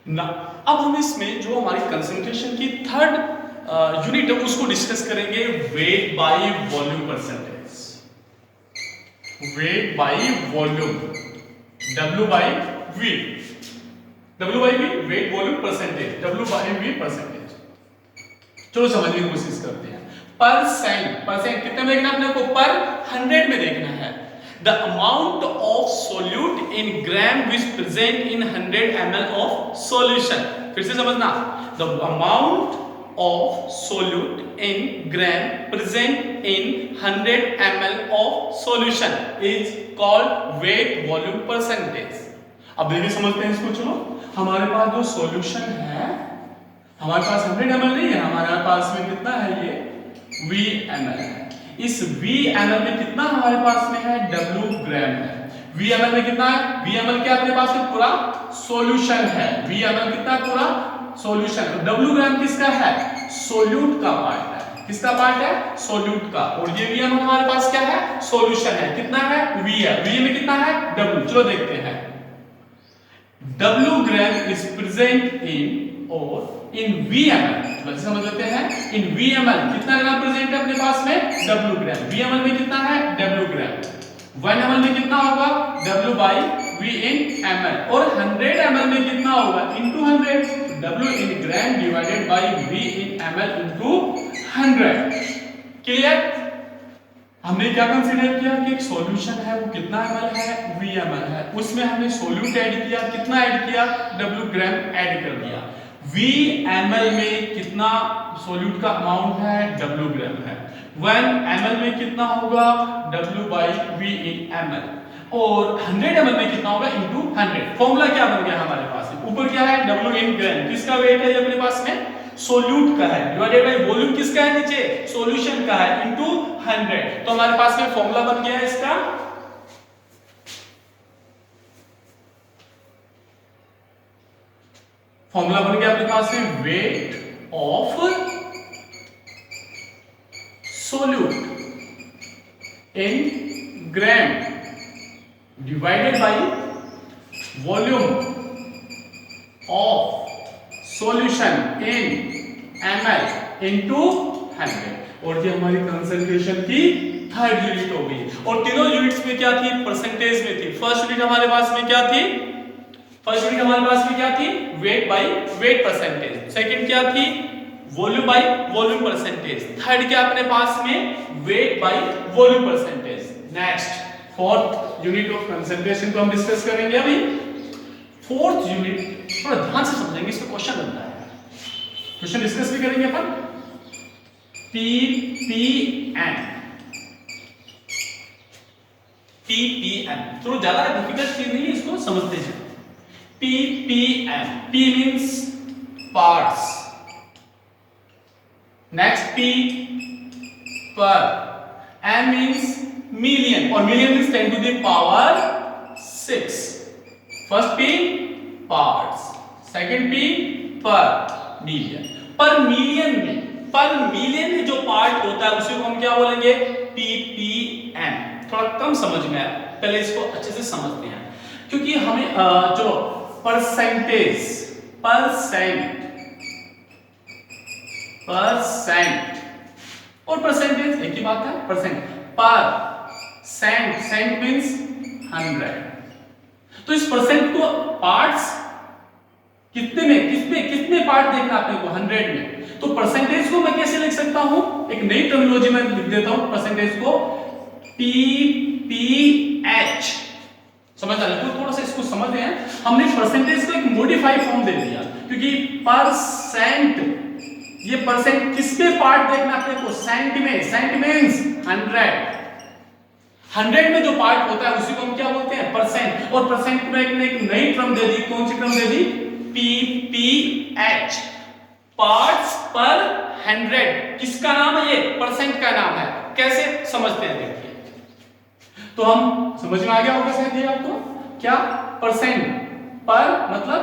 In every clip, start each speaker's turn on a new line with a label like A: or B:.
A: ना अब हम इसमें जो हमारी कंसंट्रेशन की थर्ड यूनिट है उसको डिस्कस करेंगे, weight by volume percentage. Weight by volume, W by V, W by V weight volume percentage, W by V percentage. चलो समझने की कोशिश करते हैं। परसेंट, परसेंट कितने में देखना अपने को? पर 100 में देखना है। The amount of solute in gram which present in 100 ml of solution। फिर से समझना, the amount of solute in gram present in 100 ml of solution is called weight volume percentage। अब देखिए समझते हैं इसको। चलो हमारे पास जो सॉल्यूशन है, हमारे पास 100 ml नहीं है, हमारे पास में कितना है? ये Vml है। इस Vml में कितना हमारे पास में है? W ग्राम है। Vml में कितना है? Vml क्या अपने पास में पूरा सॉल्यूशन है। Vml कितना पूरा सॉल्यूशन। W ग्राम किसका है? सोल्यूट का पार्ट है। किसका पार्ट है? सोल्यूट का। और ये Vml हमारे पास क्या है? सॉल्यूशन है। कितना है? V है। V में कितना है? W। चलो देखते हैं। W gram is present in और इन Vml, वैसे समझ लेते हैं। इन Vml कितना ग्राम प्रेजेंट है अपने पास में? W ग्राम। Vml में कितना है? W ग्राम। 1 ml में कितना होगा? W by V in ml। और 100 ml में कितना होगा? into 100। W in gram divided by V in ml into 100। Clear? हमने क्या कंसीडर किया कि एक सॉल्यूशन है, वो कितना ml है? Vml है। उसमें हमने सोल्यूट ऐड किया। कितना ऐड किया? W ग्राम ऐड कर दिया। Vml में कितना सोल्यूट का अमाउंट है? W ग्राम है। 1 ml में कितना होगा? W by V in ml। और 100 ml में कितना होगा? into 100। फॉर्मूला क्या बन गया हमारे पास? ऊपर क्या है? W in ग्राम। किसका वेट है अपने पास में? सोल्यूट का है। डिवाइडेड बाय वॉल्यूम किसका है? नीचे सॉल्यूशन का है, into 100। तो हमारे पास में फॉर्मूला बन गया है इसका। फॉर्मूला बन गया अपने पास में weight of solute in gram divided by volume of solution in ml into 100। और ये हमारी कंसंट्रेशन की थर्ड यूनिट हो गई। और तीनों यूनिट्स में क्या थी? परसेंटेज में थी। फर्स्ट यूनिट हमारे पास में क्या थी? फर्स्ट यूनिट हमारे पास में क्या थी? Weight by weight percentage. Second क्या थी? Volume by volume percentage. Third क्या अपने पास में? Wait by volume percentage. Next fourth unit of concentration को हम डिस्कस करेंगे अभी। फोर्थ यूनिट थोड़ा ध्यान से समझेंगे, इसमें क्वेश्चन बनता है। क्वेश्चन डिस्कस भी करेंगे अपन। PPM। PPM थोड़ा ज्यादा डिफिकल्ट चीज नहीं है, इसको समझते हैं। PPM, P means parts, next P per, M means million और million means 10 to the power 6। first P parts, second P per million। पर मिलियन में जो पार्ट होता है उसे हम क्या बोलेंगे? PPM। थोड़ा कम समझ में आया, पहले इसको अच्छे से समझते हैं। क्योंकि हमें जो परसेंटेज, परसेंट और परसेंटेज एक ही बात है। परसेंट पर सेंट मींस 100। तो इस परसेंट को पार्ट्स कितने पार्ट देखना आपने को? 100 में। तो परसेंटेज को मैं कैसे लिख सकता हूं? एक नई टर्मिनोलॉजी में लिख देता हूं परसेंटेज को, PPH। समझ आ रहा है? थोड़ा सा इसको समझते हैं। हमने परसेंटेज को एक मॉडिफाइड फॉर्म दे दिया, क्योंकि परसेंट, ये परसेंट किस पे पार्ट देखना अपने को? सेंट में। Saint means 100। 100 में जो पार्ट होता है उसी को हम क्या बोलते हैं? परसेंट। और परसेंट में एक नई टर्म दे दी। कौन सी टर्म दे दी? PPH, पार्ट्स पर 100। किसका नाम है? ये परसेंट का नाम है। कैसे समझते हैं देखिए। तो हम समझ में आ गया होगा शायद ये आपको। क्या? परसेंट पर मतलब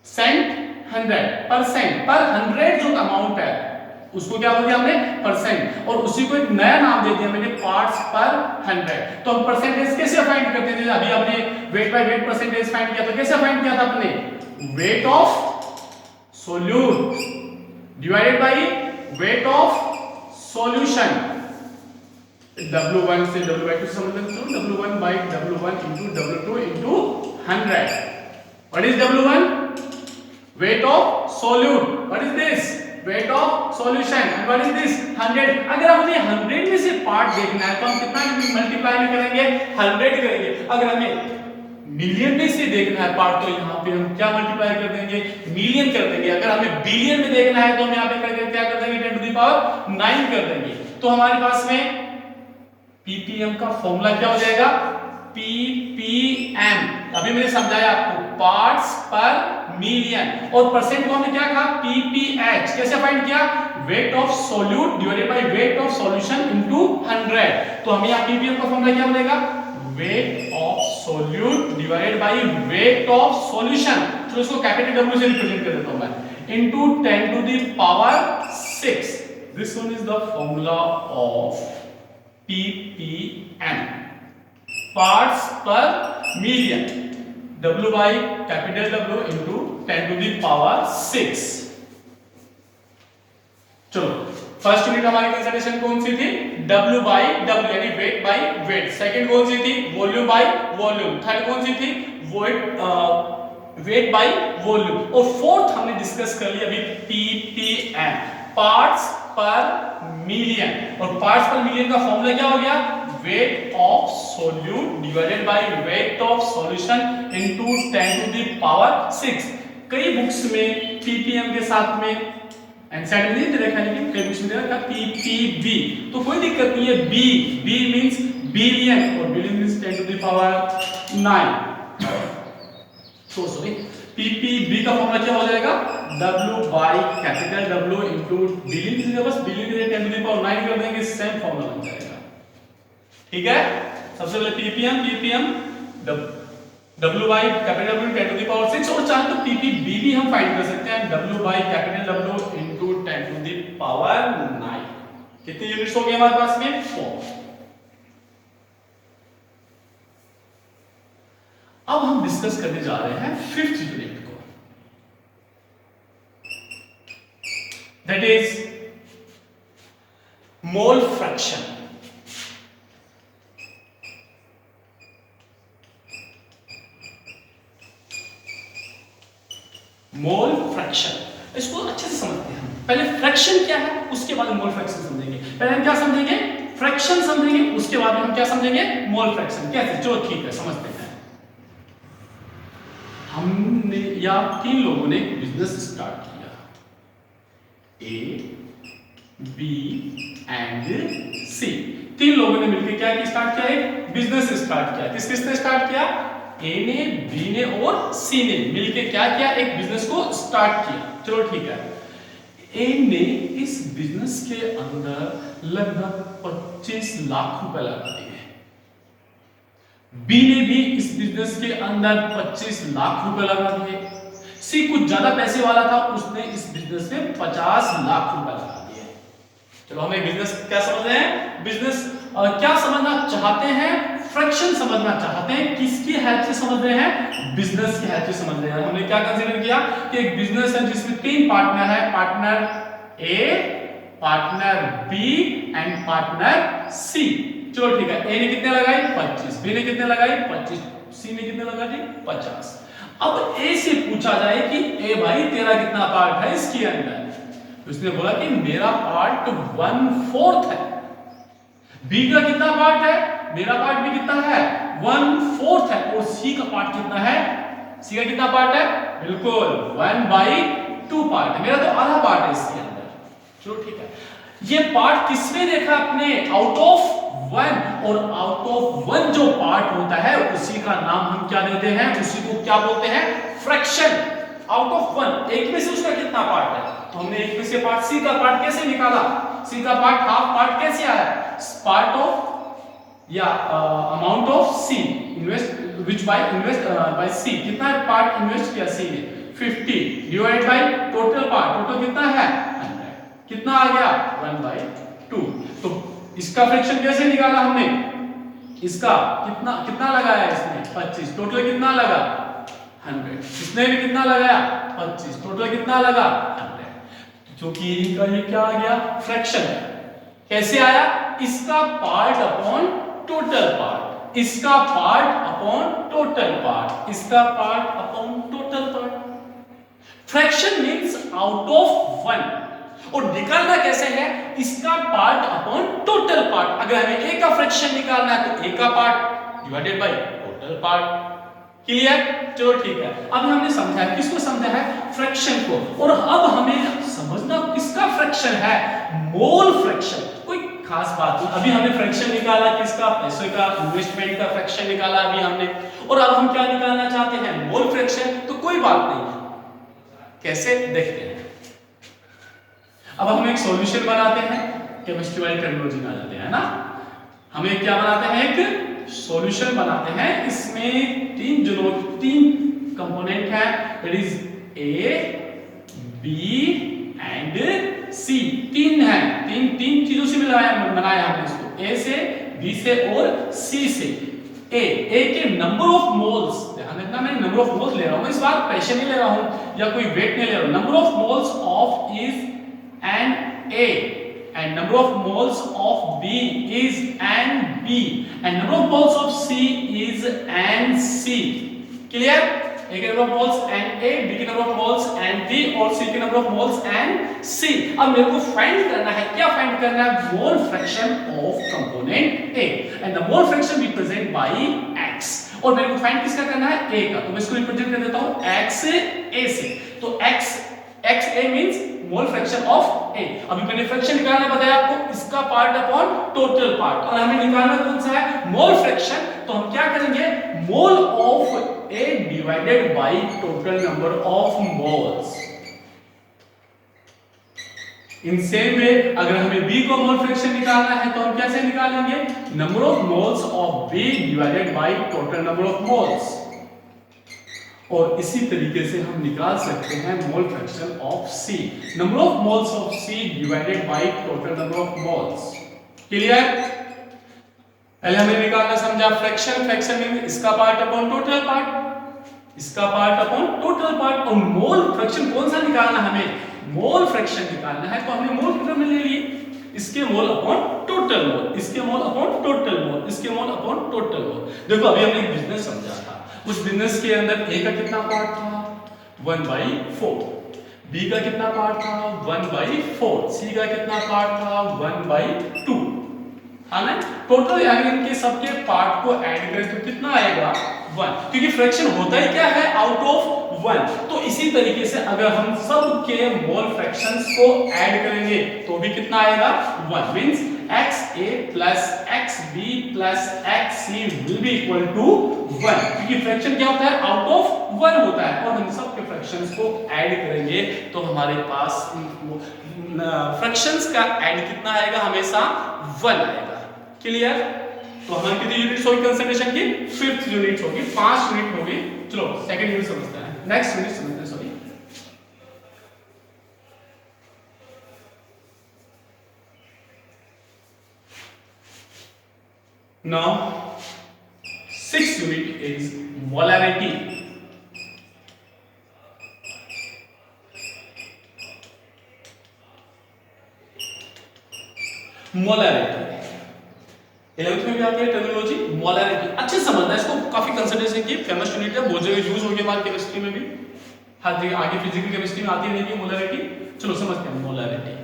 A: सेंट 100, परसेंट पर 100 जो अमाउंट है उसको क्या बोल दिया हमने, परसेंट, और उसी को एक नया नाम दे दिया मैंने, पार्ट्स पर 100। तो हम परसेंटेज कैसे फाइंड करते थे, अभी आपने weight by weight percentage find किया, तो कैसे फाइंड किया था आपने, weight of solute divided by weight of solution. W1 से W2 से समझ लेते हो, W1 by W1 into W2 into 100। What is W1? Weight of solute. What is this? Weight of solution. And what is this? 100। अगर हमें 100 में से part देखना है तो हम कितना मल्टीप्लाई में करेंगे, 100 करेंगे। अगर हमें मिलियन में से देखना है पार्ट तो यहाँ पे हम क्या मल्टीप्लाई कर देंगे, मिलियन कर देंगे। अगर हमें बिलियन में देखना है तो हम यहाँ पे क्या कर देंगे, 10 to the power 9 कर देंगे। तो हमारे पास में ppm का फॉर्मूला क्या हो जाएगा, ppm, अभी मैंने समझाया आपको, पार्ट्स पर मिलियन, और परसेंट को हमने क्या कहा, pph। कैसे फाइंड किया, weight of solute divided by weight of solution into 100। तो हमें यहाँ ppm का फॉर्मूला क्या बनेगा, weight of solute divided by weight of solution, तो इसको कैपिटल W से रिप्रेजेंट कर देता हूं मैं, into 10 to the power 6। This one is the formula of ppm, parts per million, W by capital W into 10 to the power 6। चलो first unit हमारी consideration कौन सी थी, W by W यानी वेट बाय वेट। सेकंड कौन सी थी, volume by volume. Third कौन सी थी, wait by volume. और फोर्थ हमने डिस्कस कर लिया अभी ppm, पार्ट्स पर मिलियन। और पार्ट्स पर मिलियन का फॉर्मूला क्या हो गया, weight of solute divided by weight of solution into 10 to the power 6। कई बुक्स में ppm के साथ में एनसाइड में नहीं दे रखा, लेकिन कई बुक्स में दे रखा ppb, तो कोई दिक्कत नहीं है। b मींस बिलियन, और billion means 10 to the power 9। तो सॉरी, ppb का फॉर्मूला क्या हो जाएगा, W by capital W into billion की जगह बस बिलियन के लिए 10 to the power 9 कर देंगे, सेम फॉर्मूला बन जाएगा। ठीक है, सबसे पहले ppm W by capital W 10 to the power 6, और चाहे तो ppb भी हम फाइंड कर सकते हैं, W by capital W into 10 to the power 9। कितनी यूनिट्स हो गए हमारे पास में, 4। अब हम डिस्कस करने जा रहे हैं फिफ्थ यूनिट को, that is mole fraction. Mole fraction, इसको अच्छे से समझते हैं। पहले फ्रैक्शन क्या है, उसके बाद मोल फ्रैक्शन समझेंगे। पहले हम क्या समझेंगे, फ्रैक्शन समझेंगे, उसके बाद हम क्या समझेंगे, मोल फ्रैक्शन। कैसे, चलो ठीक है, समझते हैं। हमने या 3 लोगों ने बिजनेस स्टार्ट किया, A, B एंड C। 3 लोगों ने मिलकर क्या स्टार्ट किया, एक बिजनेस स्टार्ट किया। किस किसने स्टार्ट किया, A ने, B ने और C ने मिलकर क्या किया, एक बिजनेस को स्टार्ट किया। चलो ठीक है, A ने इस बिजनेस के अंदर लगभग 25 लाख रुपए लगा दिए, बी ने भी इस बिजनेस के अंदर 25 लाख रुपए लगा दिए, सी कुछ ज्यादा पैसे वाला था, उसने इस बिजनेस में 50 लाख रुपए लगा दिए। चलो हमें बिजनेस क्या समझ रहे हैं, बिजनेस क्या समझना चाहते हैं, फ्रैक्शन समझना चाहते हैं। किसकी हेल्प से समझ रहे हैं, बिजनेस की हेल्प से समझ रहे हैं। हमने क्या कंसीडर किया कि एक बिजनेस है जिसमें 3 पार्टनर है, partner A, partner B and partner C. चलो ठीक है, ए ने कितने लगाए 25, बी ने कितने लगाए 25, सी ने कितने लगा दिए 50। अब ए से पूछा जाए कि ए भाई तेरा कितना पार्ट है इसके अंदर, उसने बोला कि मेरा पार्ट 1/4 है। बी का कितना पार्ट है, मेरा पार्ट भी कितना है 1/4 है। और सी का पार्ट कितना है, सी का कितना पार्ट है, बिल्कुल 1/2 पार्ट है, मेरा तो आधा पार्ट है इसके अंदर। चलो ठीक है, ये पार्ट किसमें देखा आपने, आउट ऑफ 1, और आउट ऑफ 1 जो पार्ट होता है उसी का नाम हम क्या देते हैं, उसी को क्या बोलते हैं, फ्रैक्शन। आउट ऑफ 1, एक में से उसका कितना पार्ट है, तो हमने एक में से पार्ट, सी का पार्ट कैसे निकाला, सी का पार्ट हाफ पार्ट कैसे आया, पार्ट ऑफ या amount of C invest which by invest by C, कितना पार्ट इन्वेस्ट किया सी ने 50 divide by total part, total कितना है 100। कितना आ गया 1/2। तो इसका फ्रैक्शन कैसे निकाला हमने, इसका कितना कितना लगाया इसने 25, टोटल कितना लगा 100, इसने भी कितना लगाया 25, टोटल कितना लगा 100। क्योंकि इनका ये क्या आ गया फ्रैक्शन, कैसे आया, इसका पार्ट अपॉन टोटल पार्ट, इसका पार्ट अपॉन टोटल पार्ट, इसका part upon total part. Fraction means out of 1, और निकालना कैसे है, इसका पार्ट अपॉन टोटल पार्ट। अगर हमें ए का फ्रैक्शन निकालना है तो ए का part divided by total part. Clear, चलो ठीक है। अब हमने समझा है, किसको समझा है, फ्रैक्शन को, और अब हमें समझना किसका फ्रैक्शन है, मोल फ्रैक्शन। कोई खास बात नहीं, अभी हमने फ्रैक्शन निकाला किसका, पैसे का, इन्वेस्टमेंट का फ्रैक्शन निकाला अभी हमने, और अब हम क्या निकालना चाहते हैं, मोल फ्रैक्शन। तो कोई बात नहीं, कैसे देखते हैं। अब हम एक सॉल्यूशन बनाते हैं, केमिस्ट्री वाली टर्मिनोलॉजी में आ जाते हैं ना, हमें क्या बनाते हैं, एक सॉल्यूशन बनाते हैं। इसमें तीन कंपोनेंट है, that is A, B and C. तीन है, तीन चीजों से बनाया हमने इसको, ए से, बी से और सी से। ए के नंबर ऑफ मोल्स, ध्यान रखना मैं नंबर ऑफ मोल्स ले रहा हूं, इस बार प्रेशर नहीं ले रहा हूं या कोई वेट नहीं ले रहा हूं। Number of moles of is and A and number of moles of B is and B and number of moles of C is and C. Clear? A के number of moles and A, B के number of moles and B और C के number of moles and C. अब मेरे को find करना है, क्या फाइंड करना है, मोल fraction of component A and the mole fraction we present by X. और मेरे को फाइंड किसका करना है, A का, तो मैं इसको रिप्रेजेंट कर देता हूं X A से। तो X A means mole fraction of A. अभी मैंने फ्रैक्शन निकालना बताया आपको, इसका पार्ट अपॉन टोटल पार्ट, और हमें निकालना कौन सा है, मोल फ्रैक्शन। तो हम क्या करेंगे, mole of A divided by total number of moles. In same way अगर हमें बी को मोल फ्रैक्शन निकालना है तो हम कैसे निकालेंगे, number of moles of B divided by total number of moles. और इसी तरीके से हम निकाल सकते हैं mole fraction of C, number of moles of C divided by total number of moles. Clear, पहले हमने निकालना समझा फ्रैक्शन, फ्रैक्शन मींस इसका पार्ट अपॉन टोटल पार्ट, इसका पार्ट अपॉन टोटल पार्ट। और मोल फ्रैक्शन कौन सा निकालना, हमें मोल फ्रैक्शन निकालना है, तो हमने मोल फ्रैक्शन ले लिए, इसके मोल अपॉन टोटल मोल, इसके मोल अपॉन टोटल मोल, इसके मोल अपॉन टोटल मोल। देखो अभी हमने एक बिजनेस समझा था, उस बिजनेस के अंदर ए का कितना पार्ट था 1/4, बी का कितना पार्ट था 1/4, सी का कितना पार्ट था 1/2, है ना। टोटल यानी इनके सबके पार्ट को ऐड करें तो कितना आएगा 1, क्योंकि फ्रैक्शन होता ही क्या है, आउट ऑफ 1। तो इसी तरीके से अगर हम सब के मोल फ्रैक्शंस को ऐड करेंगे तो भी कितना आएगा 1, means XA plus XB plus XC will be equal to 1, क्योंकि फ्रैक्शन क्या होता है, आउट ऑफ 1 होता है। और हम सब के फ्रैक्शंस को ऐड करेंगे तो हमारे पास फ्रैक्शंस का ऐड कितना आएगा, हमेशा 1 आएगा। क्लियर, तो हमारी कितनी यूनिट्स होगी कंसंट्रेशन की, 5th यूनिट होगी, 5 यूनिट होगी। चलो सेकंड यूनिट समझते हैं, नेक्स्ट यूनिट समझते हैं, sorry. Now 6th unit is molarity. Molarity 11th में भी आती है टर्मिनोलॉजी मोलारिटी, अच्छे से समझना, इसको काफी कंसिडरेशन की, फेमस यूनिट है, बहुत जगह यूज होगी हमारी केमिस्ट्री में भी, हर जगह आगे फिजिकल केमिस्ट्री में आती है नहीं मोलारिटी। चलो समझते हैं मोलारिटी,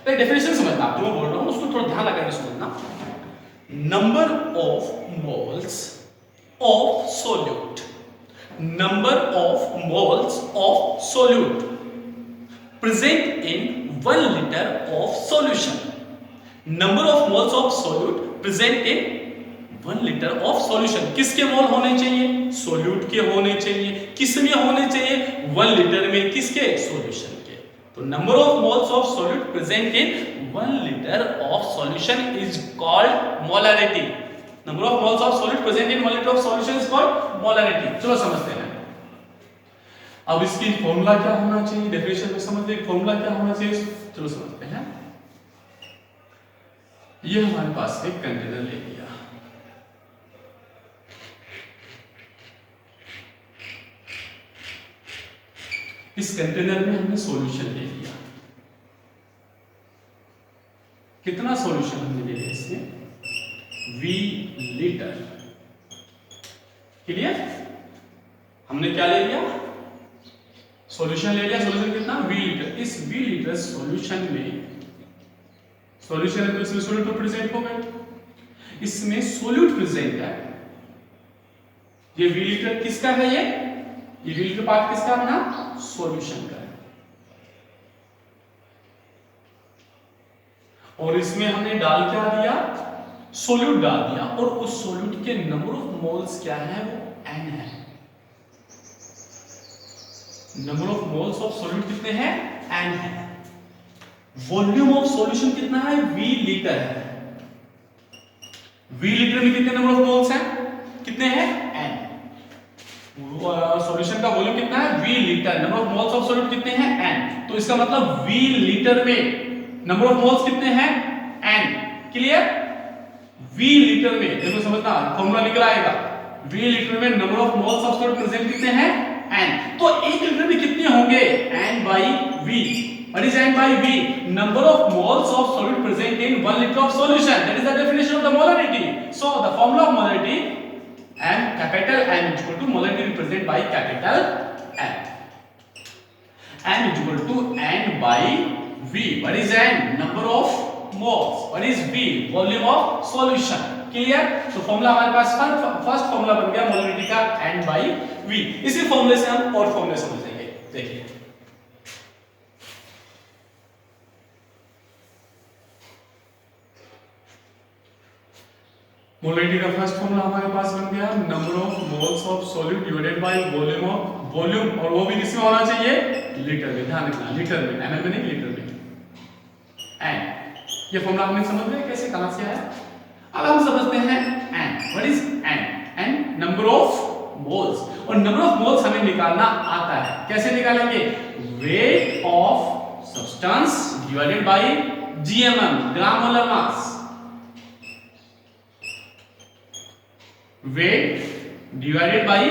A: पहले डेफिनेशन समझना, जो मैं बोल रहा हूं उसको थोड़ा ध्यान लगाकर समझना। number of moles of solute, number of moles of solute present in 1 liter of solution, number of moles of solute present in 1 liter of solution। किसके मोल होने चाहिए, सोल्यूट के होने चाहिए, किसमें होने चाहिए 1 लीटर में, किसके, सॉल्यूशन के। तो number of moles of solute present in 1 liter of solution is called molarity, number of moles of solute present in 1 liter of solution is called molarity। चलो समझते हैं। अब इसकी फॉर्मूला क्या होना चाहिए, डेफिनेशन में समझते हैं फॉर्मूला क्या होना चाहिए। चलो समझते हैं। ये हमारे पास एक कंटेनर ले लिया, इस कंटेनर में हमने सॉल्यूशन ले लिया। कितना सॉल्यूशन हमने ले लिया इसमें, V लीटर। क्लियर, हमने क्या ले लिया, सॉल्यूशन ले लिया। सॉल्यूशन कितना, V लीटर। इस V लीटर सॉल्यूशन में, सॉल्यूशन है तो इसमें सोल्यूट प्रेजेंट हो गए, इसमें सोल्यूट प्रेजेंट है। ये V लीटर किसका है, ये V लीटर पार्ट किसका है ना, सॉल्यूशन का है। और इसमें हमने डाल क्या दिया, सोल्यूट डाल दिया, और उस सोल्यूट के नंबर ऑफ मोल्स क्या है, वो n है। Number of moles of solute कितने हैं, n है। वॉल्यूम ऑफ सॉल्यूशन कितना है, V लीटर है। V लीटर में कितने नंबर ऑफ मोल्स हैं, कितने हैं, n। सॉल्यूशन का वॉल्यूम कितना है, V litre. Number of moles of solute कितने हैं, n। तो इसका मतलब V लीटर में नंबर ऑफ मोल्स कितने हैं, n। क्लियर, V लीटर में देखो समझना, फॉर्मूला निकल आएगा। V लीटर में number of moles of solute present कितने हैं, n। तो 1 लीटर में कितने होंगे, n by V। What is n by V? Number of moles of solute present in 1 liter of solution. That is the definition of the molarity. So the formula of molarity, M, capital M is equal to molarity represented by capital M. M is equal to n by V. What is n? Number of moles. What is V? Volume of solution. Clear? तो formula हमारे पास first formula बन गया molarity का n by V। इसी फॉर्मूले से हम और फॉर्मूले समझेंगे। देखिए मोलरिटी का फर्स्ट फॉर्मूला हमारे पास बन गया, number of moles of solute divided by volume, और वो भी किसमें होना चाहिए, लीटर में। ध्यान रखना, लीटर में, ml में नहीं, लीटर में। n, ये फॉर्मूला हमने समझ लिया कैसे, कहां से आया। अब हम समझते हैं n। What is n? n number of moles, और नंबर ऑफ मोल्स हमें निकालना आता है। कैसे निकालेंगे, weight of substance divided by gmm, gram molar mass. Wait divided bye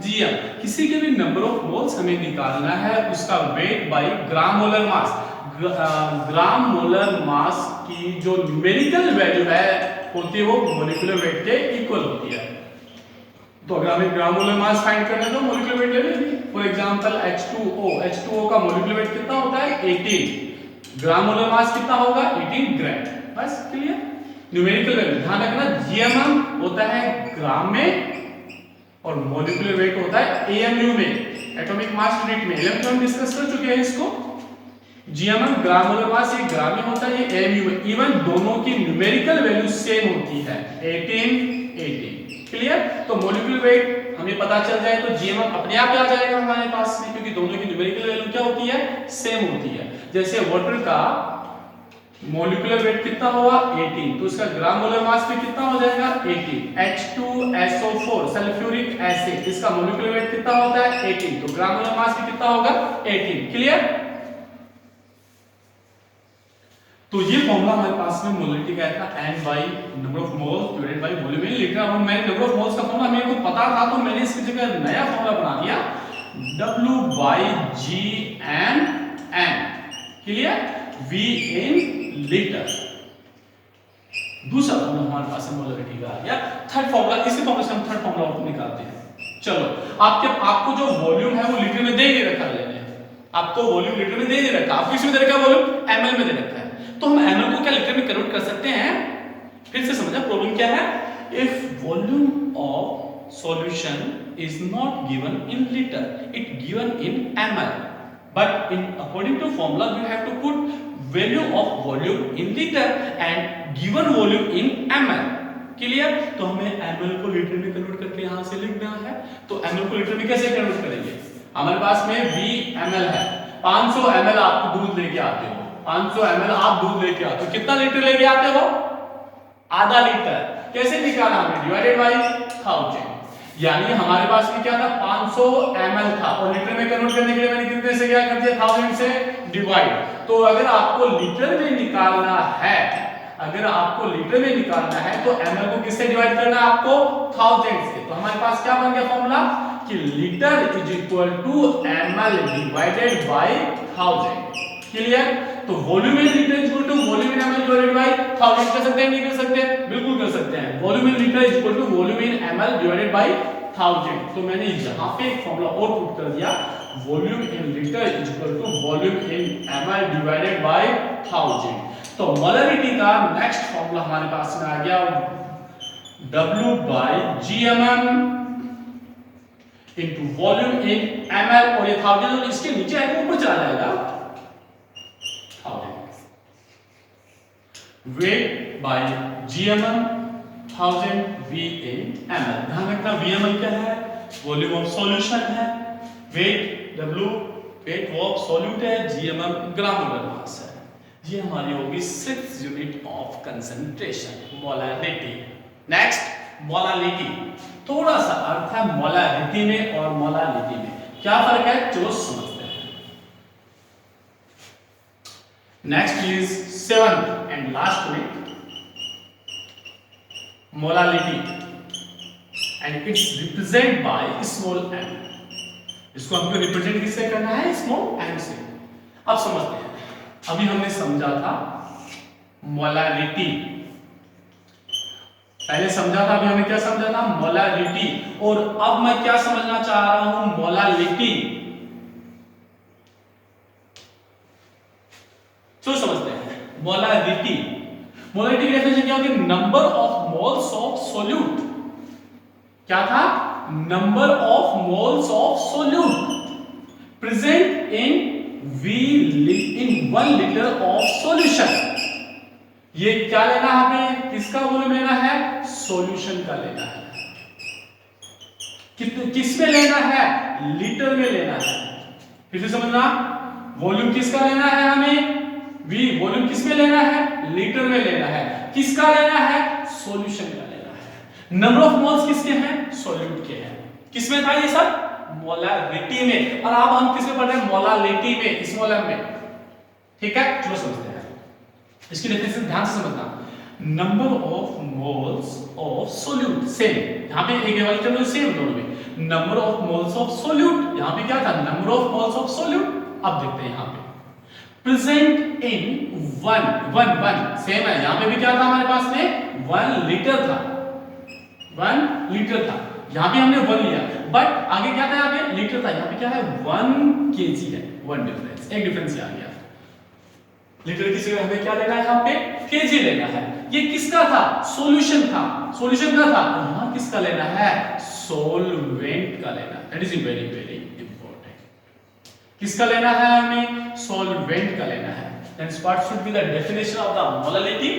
A: gm, किसी के भी नंबर ऑफ मोल्स हमें निकालना है, उसका weight by gram molar mass. Gram molar mass की जो न्यूमेरिकल वैल्यू है होती है वो मॉलिक्यूलर वेट के इक्वल होती है। तो अगर हमें ग्राम मोलर मास फाइंड करना है तो मॉलिक्यूलर वेट ले लेंगे। फॉर एग्जांपल H2O का मॉलिक्यूलर वेट कितना होता है, 18। ग्राम मोलर मास कितना होगा, 18 ग्राम। बस क्लियर, न्यूमेरिकल वैल्यू ध्यान रखना, gmm होता है ग्राम में और मॉलिक्यूलर वेट होता है AMU में, एटॉमिक मास यूनिट में। एलएम हम डिस्कस कर चुके हैं इसको। gmm ग्राम मोलर मास ये ग्राम में होता है, ये AMU में। इवन दोनों की न्यूमेरिकल वैल्यू सेम होती है, 18। क्लियर, तो मॉलिक्यूलर वेट हमें पता चल जाए तो gmm अपने आप आ जाएगा हमारे पास में, क्योंकि दोनों की न्यूमेरिकल वैल्यू क्या होती है, सेम होती है। जैसे वाटर का मॉलिक्यूलर वेट कितना होगा, 18, तो इसका ग्राम मोलर मास भी कितना हो जाएगा, 18। H2SO4 सल्फ्यूरिक एसिड, इसका मॉलिक्यूलर वेट कितना होता है, 18, तो ग्राम मोलर मास भी कितना होगा, 18। क्लियर, तो ये फॉर्मूला हमारे पास में मोलरिटी का था, n by number of moles divided by volume in litre. और मैंने नंबर ऑफ मोल्स का फॉर्मूला मेरे को पता था तो मैंने इसकी जगह नया फॉर्मूला बना दिया, W by GMM। Clear, V in litre. दूसरा फॉर्मूला हमारे पास मोलरिटी का आ गया। थर्ड फॉर्मूला, इसी फॉर्मूला से हम थर्ड फॉर्मूला निकालते हैं। चलो, आपको जो वॉल्यूम है वो लीटर में दे रखा है, आपको वॉल्यूम लीटर में दे रखा, आपको इसमें दे रखा वॉल्यूम ml में दे रखा है, तो हम ml को क्या लीटर में कन्वर्ट कर सकते हैं। फिर से समझा प्रॉब्लम क्या है, if volume of solution is not given in litre, it given in ml, but in according to formula we have to put value of volume in litre and given volume in ml। Clear, तो हमें ml को litre में convert करके यहां से लिखना है। तो ml को लीटर में कैसे कन्वर्ट करेंगे, हमारे पास में 20 ml है, 500 ml आप दूध लेके आते हो, 500 ml आप दूध लेके आते हो, कितना लीटर लेके आते हो, आधा लीटर। कैसे निकाला हमने, डिवाइडेड बाय 1000। यानी हमारे पास में क्या था 500 ml था और लीटर में कन्वर्ट करने के लिए मैंने कितने से क्या कर दिया 1000 से डिवाइड। तो अगर आपको लीटर में निकालना है, अगर आपको लीटर में निकालना है तो ml को किससे डिवाइड करना है आपको 1000 से। तो हमारे पास क्या बन गया फॉर्मूला कि litre is equal to ml divided by 1000। Clear? तो volume in litre is equal to volume in ml divided by 1000 कर सकते हैं नहीं कर सकते? बिल्कुल कर सकते हैं। Volume in litre is equal to volume in ml divided by 1000। तो मैंने यहां पे एक फार्मूला और पुट कर दिया, volume in litre is equal to volume in ml divided by 1000। तो मोलरिटी का नेक्स्ट फार्मूला हमारे पास में आ गया W by GMM into volume in ml और ये 1000 इसके नीचे आएगा ऊपर चला जाएगा 1000 weight by GMM 1000 V in ml। ध्यान रखना VML क्या है? वॉल्यूम ऑफ सॉल्यूशन है। weight W weight of solute है। GMM ग्रामुलर मास है। ये हमारी होगी 6th unit of concentration molarity. Next molality. थोड़ा सा अर्थ है मोलारिटी में और मोलालिटी में क्या फर्क है चलो समझते हैं। Next is 7th and last unit molality and it's represent by small m। इसको हमको रिप्रेजेंट किससे करना है? स्मॉल m से। अब समझते हैं, अभी हमने समझा था मोलारिटी, पहले समझा था, अभी हमने क्या समझा था? मोलारिटी। और अब मैं क्या समझना चाह रहा हूं? मोलालिटी। तो समझते हैं मोलारिटी। मोलारिटी की डेफिनेशन क्या होगी? Number of moles of solute. क्या था? Number of moles of solute present in in 1 liter of solution। ये क्या लेना है हमें? किसका वॉल्यूम लेना है? सॉल्यूशन का लेना है। किस में लेना है? लीटर में लेना है। फिर से समझना, वॉल्यूम किसका लेना है हमें? वॉल्यूम किस में लेना है? लीटर में लेना है। किसका लेना है? सॉल्यूशन का लेना है। नंबर ऑफ मोल्स किसके हैं? सॉल्यूट के हैं। किसमें था ये सब? मोलारिटी में। और अब हम किसमें पढ़ रहे हैं? मोलालिटी में, स्मॉल m में। ठीक है, चलो समझते हैं इसकी डेफिनेशन, ध्यान से समझना। Number of moles of solute same, यहां पे एक वाली टर्म सेम दोनों में। Number of moles of solute, यहां पे क्या था? Number of moles of solute. अब देखते हैं यहां पे प्रेजेंट इन 1 सेम है। यहां पे भी क्या था हमारे पास में? 1 लीटर था, 1 लीटर था। यहां पे हमने 1 लिया, बट आगे क्या था? यहां पे लीटर था, यहां पे क्या है? 1 kg है। 1 डिफरेंस, एक डिफरेंस आ गया। लीटर की जगह हमें क्या लेना है? यहां पे kg लेना है। ये किसका था? सॉल्यूशन था। सॉल्यूशन का था, यहां किसका लेना है? सॉल्वेंट का लेना है। That is very very important. किसका लेना है हमें? सॉल्वेंट का लेना है। Hence what should be the definition of the molality?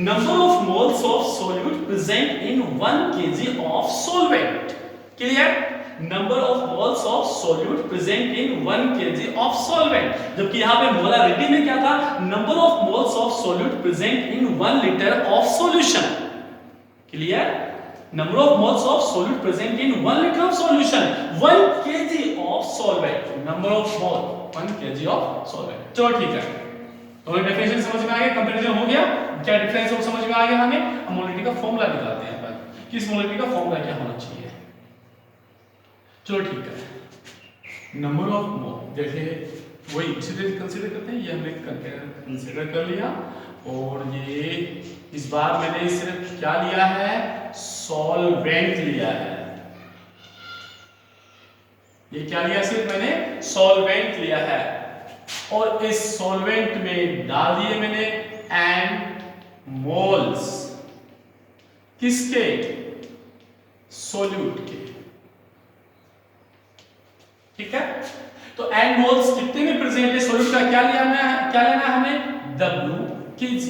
A: Number of moles of solute present in 1 kg of solvent. Clear? Number of moles of solute present in 1 kg of solvent. जबकि यहाँ पे molarity में क्या था? Number of moles of solute present in 1 liter of solution. Clear? Number of moles of solute present in 1 liter of solution. 1 kg of solvent. Number of mole 1 kg of solvent. चलो ठीक है, तो definition समझ में आ गया, comparison हो गया, क्या डिफरेंस है वो समझ में आ गया हमें। अब मोलरिटी का फार्मूला निकालते हैं अपन, किस मोलरिटी का फार्मूला क्या होना चाहिए। चलो ठीक है, नंबर ऑफ मोल देखिए वही इसी तरह कंसीडर करते हैं, ये हमने कंसीडर कर लिया। और ये इस बार मैंने सिर्फ क्या लिया है? सॉल्वेंट लिया है। ये क्या लिया? सिर्फ मैंने सॉल्वेंट लिया है और इस सॉल्वेंट में डाल दिए मैंने एंड मोल्स किसके? सोल्यूट के। ठीक है, तो एंड मोल्स कितने में प्रेजेंट है सोल्यूट का? क्या लेना है हमें? W kg।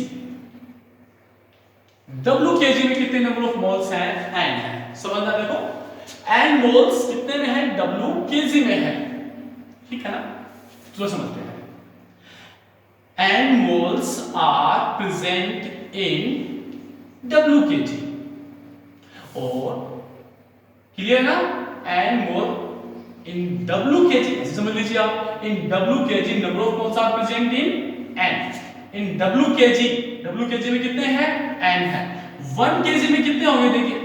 A: W kg में कितने नंबर ऑफ मोल्स हैं? एंड है। समझना, देखो एंड मोल्स कितने में है? W kg में है। ठीक है ना, तो समझते हैं। And moles are present in W kg और क्लियर ना? And more in W kg, ऐसे समझ लीजिए आप, in W kg number of moles are present in N, in W kg में कितने हैं? N है। 1 kg में कितने होंगे देखिए,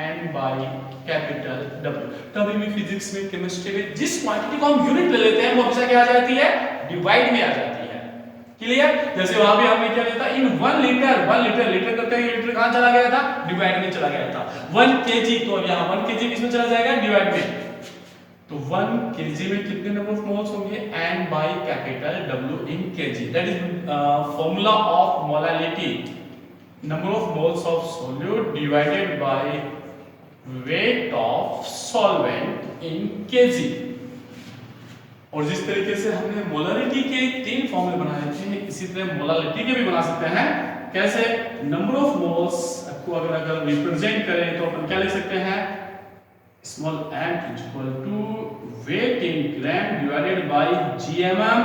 A: N बाई कैपिटल W। कभी भी फिजिक्स में, केमिस्ट्री में जिस क्वांटिटी को हम यूनिट ले लेते हैं वो हमेशा क्या आ जाती है? डिवाइड में आ जाती है। क्लियर? जैसे वहां भी हमने क्या लिया था, इन 1 लीटर लीटर करते हैं, लीटर कहां चला गया था? डिवाइड में चला गया था। 1 kg, तो यहां 1 kg किसमें चला जाएगा? डिवाइड में। तो 1 kg में कितने नंबर ऑफ मोल्स होंगे? N by capital W in kg। That is formula of molality, number of moles of solute divided by weight of solvent in kg। और जिस तरीके से हमने मोलारिटी के 3 फॉर्मूले बनाए थे, इसी तरह मोलालिटी के भी बना सकते हैं। कैसे? नंबर ऑफ मोल्स को अगर रिप्रेजेंट करें तो अपन क्या लिख सकते हैं? small m is equal to weight in gram divided by gmm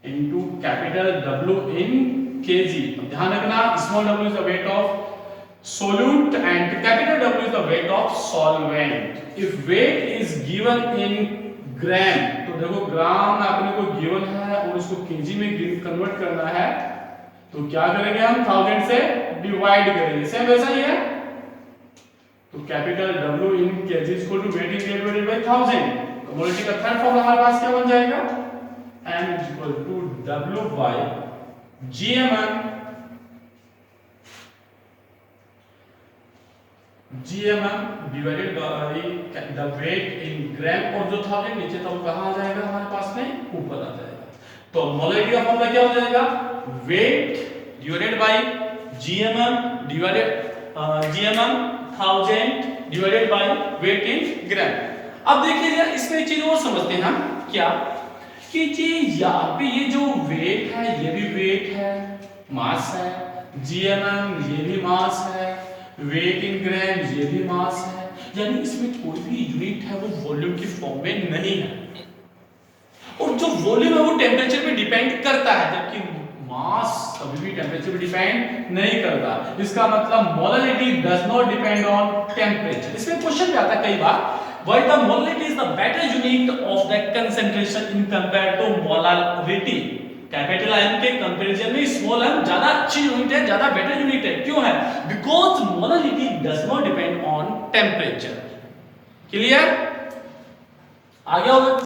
A: into capital W in kg। अब ध्यान रखना, small w is the weight of solute and capital W is the weight of solvent। if weight is given in gram, तो देखो ग्राम अपने को given है और उसको kg में कन्वर्ट करना है, तो क्या करेंगे हम? 1000 से डिवाइड करेंगे। सेम वैसा ही है, तो capital W in kg is equal to weight in gram divided by 1000। Commodity का थर्ड फॉर्मूला हमारे पास क्या बन जाएगा? m is equal to W by gmm divided by the weight in gram, और जो 1000 नीचे तो कहां आ जाएगा? हमारे पास में ऊपर आ जाएगा। तो मोलारिटी का फॉर्मूला क्या हो जाएगा? Weight divided by gmm divided gmm 1000 divided by weight in gram. अब देखिए यार, इसमें एक चीज और समझते हैं हम, क्या कि जी यहाँ पे ये जो वेट है ये भी वेट है, मास है, gmm ये भी मास है, वेट इन ग्राम ये भी मास है, यानी इसमें कोई भी यूनिट है वो वॉल्यूम की फॉर्म में नहीं है। और जो वॉल्यूम है वो टेम्परेचर पे डिपेंड करता है, जबकि मास कभी भी टेम्परेचर पे डिपेंड नहीं करता। इसका मतलब molarity does not depend on temperature. इसमें क्वेश्चन भी आता है कई बार, why the molarity is the better unit of the concentration in compare to molarity. Capital M के कंपैरिजन में स्मॉल m ज्यादा अच्छी यूनिट है, ज्यादा बेटर यूनिट है। क्यों है? Because molarity does not depend on temperature. Clear? आगे होगा।